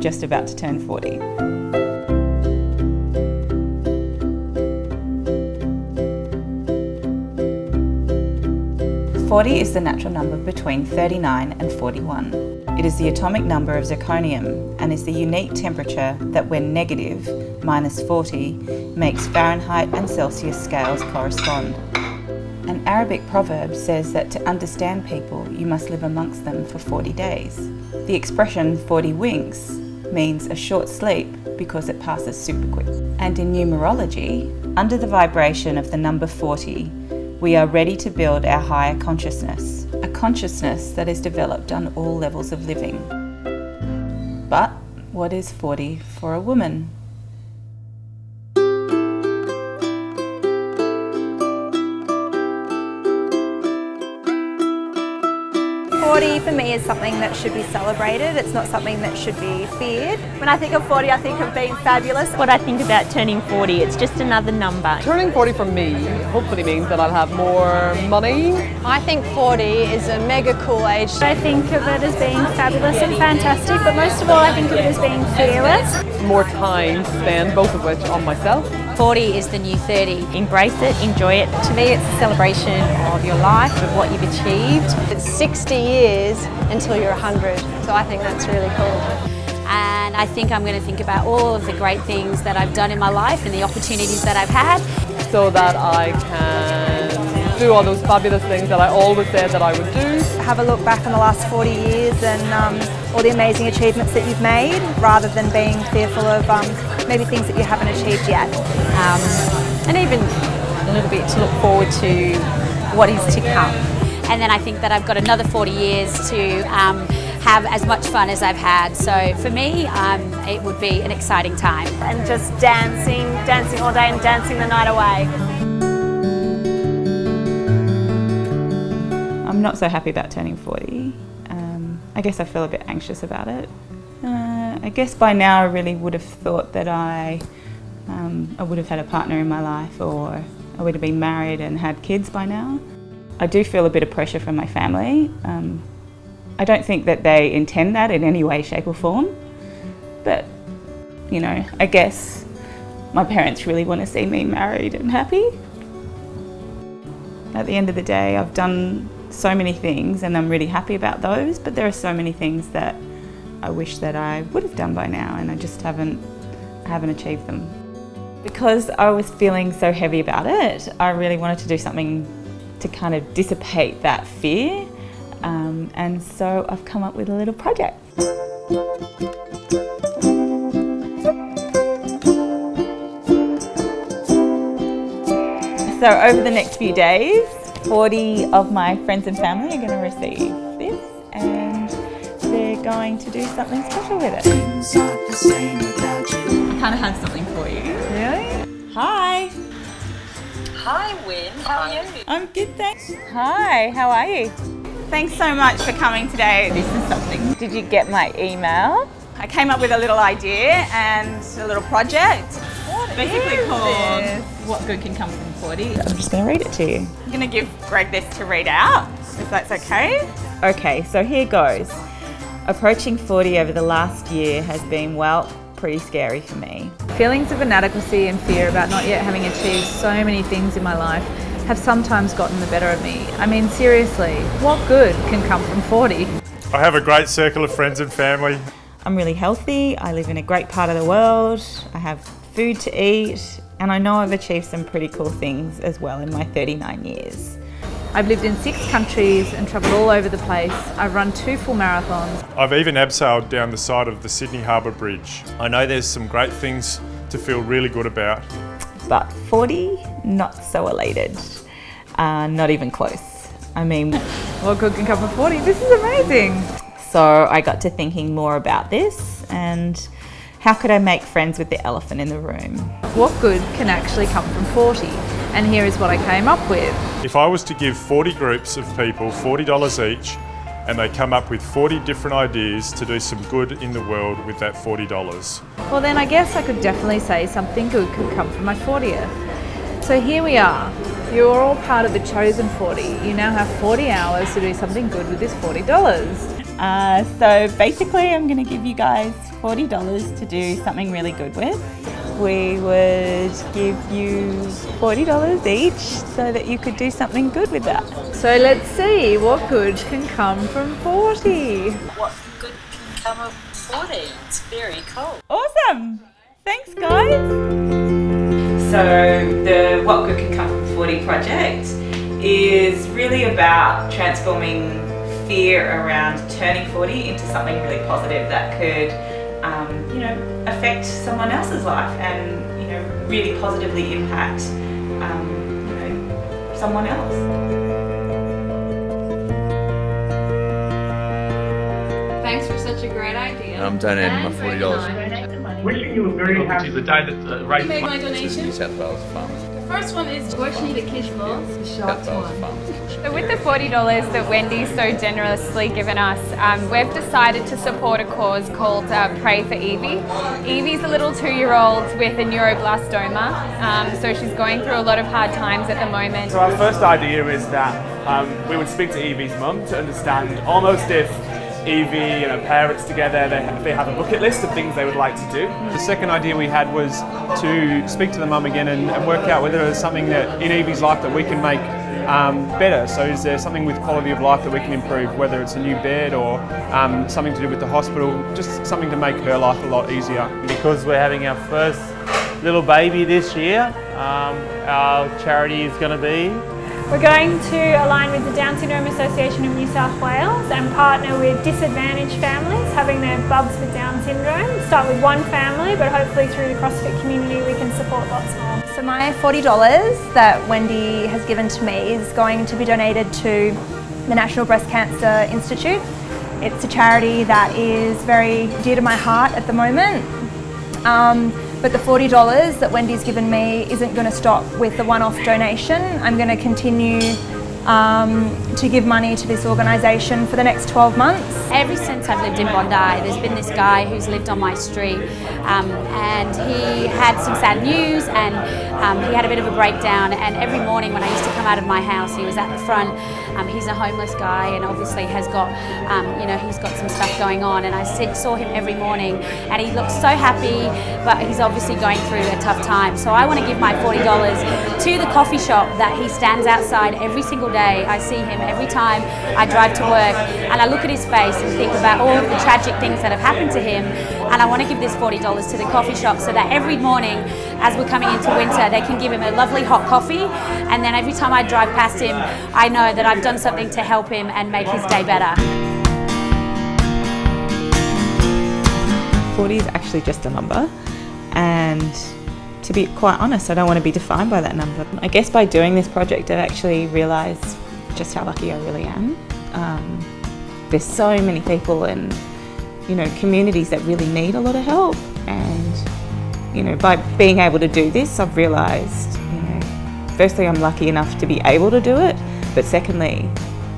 just about to turn 40. "40 is the natural number between 39 and 41. It is the atomic number of zirconium and is the unique temperature that, when negative, -40, makes Fahrenheit and Celsius scales correspond. An Arabic proverb says that to understand people, you must live amongst them for 40 days. The expression 40 winks means a short sleep because it passes super quick. And in numerology, under the vibration of the number 40, we are ready to build our higher consciousness, a consciousness that is developed on all levels of living. But what is 40 for a woman? 40 for me is something that should be celebrated. It's not something that should be feared. When I think of 40, I think of being fabulous. What I think about turning 40, it's just another number. Turning 40 for me hopefully means that I'll have more money. I think 40 is a mega cool age. I think of it as being fabulous and fantastic, but most of all I think of it as being fearless. More time to spend, both of which on myself. 40 is the new 30. Embrace it, enjoy it. To me, it's a celebration of your life, of what you've achieved. It's 60 years until you're 100, so I think that's really cool. And I think I'm going to think about all of the great things that I've done in my life and the opportunities that I've had. So that I can do all those fabulous things that I always said that I would do. Have a look back on the last 40 years and all the amazing achievements that you've made, rather than being fearful of maybe things that you haven't achieved yet. And even a little bit to look forward to what is to come. And then I think that I've got another 40 years to have as much fun as I've had. So for me, it would be an exciting time. And just dancing all day and dancing the night away. I'm not so happy about turning 40. I guess I feel a bit anxious about it. I guess by now I really would have thought that I would have had a partner in my life, or I would have been married and had kids by now. I do feel a bit of pressure from my family. I don't think that they intend that in any way, shape or form, but you know, I guess my parents really want to see me married and happy. At the end of the day, I've done so many things and I'm really happy about those, but there are so many things that I wish that I would have done by now, and I just haven't achieved them. Because I was feeling so heavy about it, I really wanted to do something to kind of dissipate that fear, and so I've come up with a little project. So over the next few days, 40 of my friends and family are going to receive this, and they're going to do something special with it. I kind of have something for you. Really? Hi. Hi, Win. How are you? I'm good, thanks. Hi, how are you? Thanks so much for coming today. This is something. Did you get my email? I came up with a little idea and a little project. Basically called "What Good Can Come from 40." I'm just going to read it to you. I'm going to give Greg this to read out, if that's okay. Okay, so here goes. Approaching 40 over the last year has been, well, pretty scary for me. Feelings of inadequacy and fear about not yet having achieved so many things in my life have sometimes gotten the better of me. I mean, seriously, what good can come from 40? I have a great circle of friends and family. I'm really healthy, I live in a great part of the world, I have food to eat, and I know I've achieved some pretty cool things as well in my 39 years. I've lived in 6 countries and travelled all over the place. I've run 2 full marathons. I've even abseiled down the side of the Sydney Harbour Bridge. I know there's some great things to feel really good about. But 40, not so elated. Not even close. I mean, what good can come from 40? This is amazing. So I got to thinking more about this and how could I make friends with the elephant in the room? What good can actually come from 40? And here is what I came up with. If I was to give 40 groups of people $40 each, and they come up with 40 different ideas to do some good in the world with that $40. Well then I guess I could definitely say something good could come from my 40th. So here we are. You're all part of the chosen 40. You now have 40 hours to do something good with this $40. So basically I'm going to give you guys $40 to do something really good with, we would give you $40 each so that you could do something good with that. So let's see what good can come from 40. What good can come of 40? It's very cool. Awesome! Thanks, guys! So the What Good Can Come from 40 project is really about transforming fear around turning 40 into something really positive that could affect someone else's life and really positively impact someone else. Thanks for such a great idea. I'm donating my $40. Wishing you a very happy the day that raised made my donation. New South Wales Farmers. The first one is working the kids' balls. So with the $40 that Wendy's so generously given us, we've decided to support a cause called Pray for Evie. Evie's a little 2-year-old with a neuroblastoma, so she's going through a lot of hard times at the moment. So our first idea is that we would speak to Evie's mum to understand almost if Evie and her parents together, they have a bucket list of things they would like to do. The second idea we had was to speak to the mum again and work out whether there's something that in Evie's life that we can make better. So is there something with quality of life that we can improve, whether it's a new bed or something to do with the hospital, just something to make her life a lot easier. Because we're having our first little baby this year, our charity is going to be... We're going to align with the Down Syndrome Association of New South Wales and partner with disadvantaged families having their bubs with Down syndrome. Start with one family, but hopefully through the CrossFit community we can support lots more. So my $40 that Wendy has given to me is going to be donated to the National Breast Cancer Institute. It's a charity that is very dear to my heart at the moment. But the $40 that Wendy's given me isn't going to stop with the one-off donation. I'm going to continue to give money to this organisation for the next 12 months. Ever since I've lived in Bondi, there's been this guy who's lived on my street and he had some sad news and he had a bit of a breakdown, and every morning when I used to come out of my house he was at the front. He's a homeless guy and obviously has got, he's got some stuff going on, and I saw him every morning and he looked so happy, but he's obviously going through a tough time. So I want to give my $40 to the coffee shop that he stands outside every single day. I see him every time I drive to work and I look at his face and think about all of the tragic things that have happened to him, and I want to give this $40 to the coffee shop so that every morning as we're coming into winter they can give him a lovely hot coffee, and then every time I drive past him I know that I've done something to help him and make his day better. 40 is actually just a number, and to be quite honest, I don't want to be defined by that number. I guess by doing this project I've actually realised just how lucky I really am. There's so many people and communities that really need a lot of help, and by being able to do this I've realised firstly I'm lucky enough to be able to do it, but secondly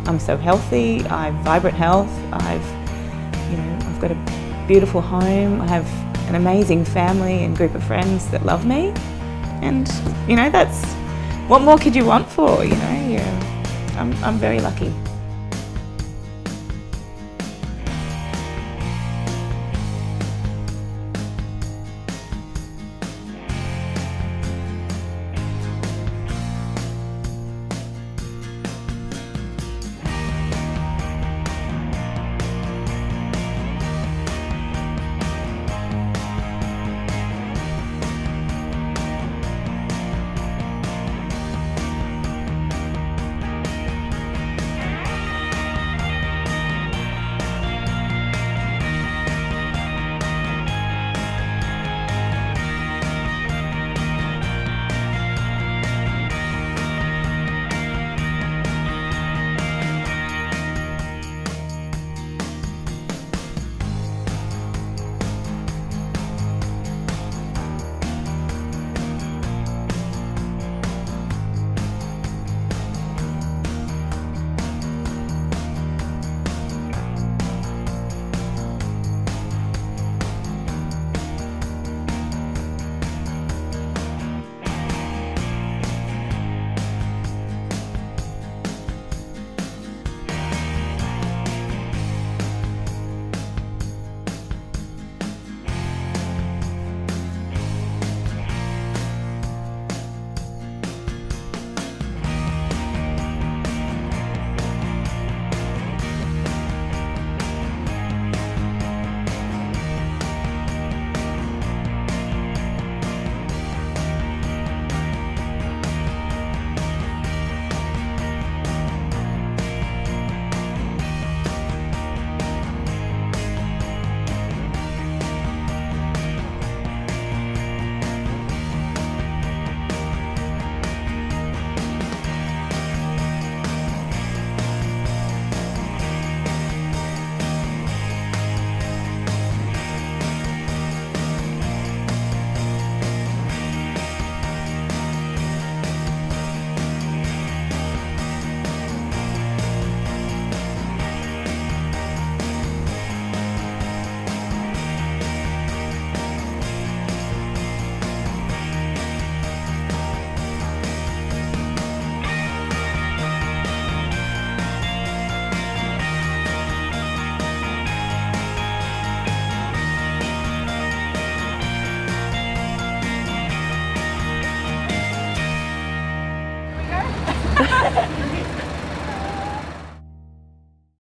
I'm so healthy, I have vibrant health, I've got a beautiful home, I have an amazing family and group of friends that love me, and that's what more could you want for? I'm very lucky.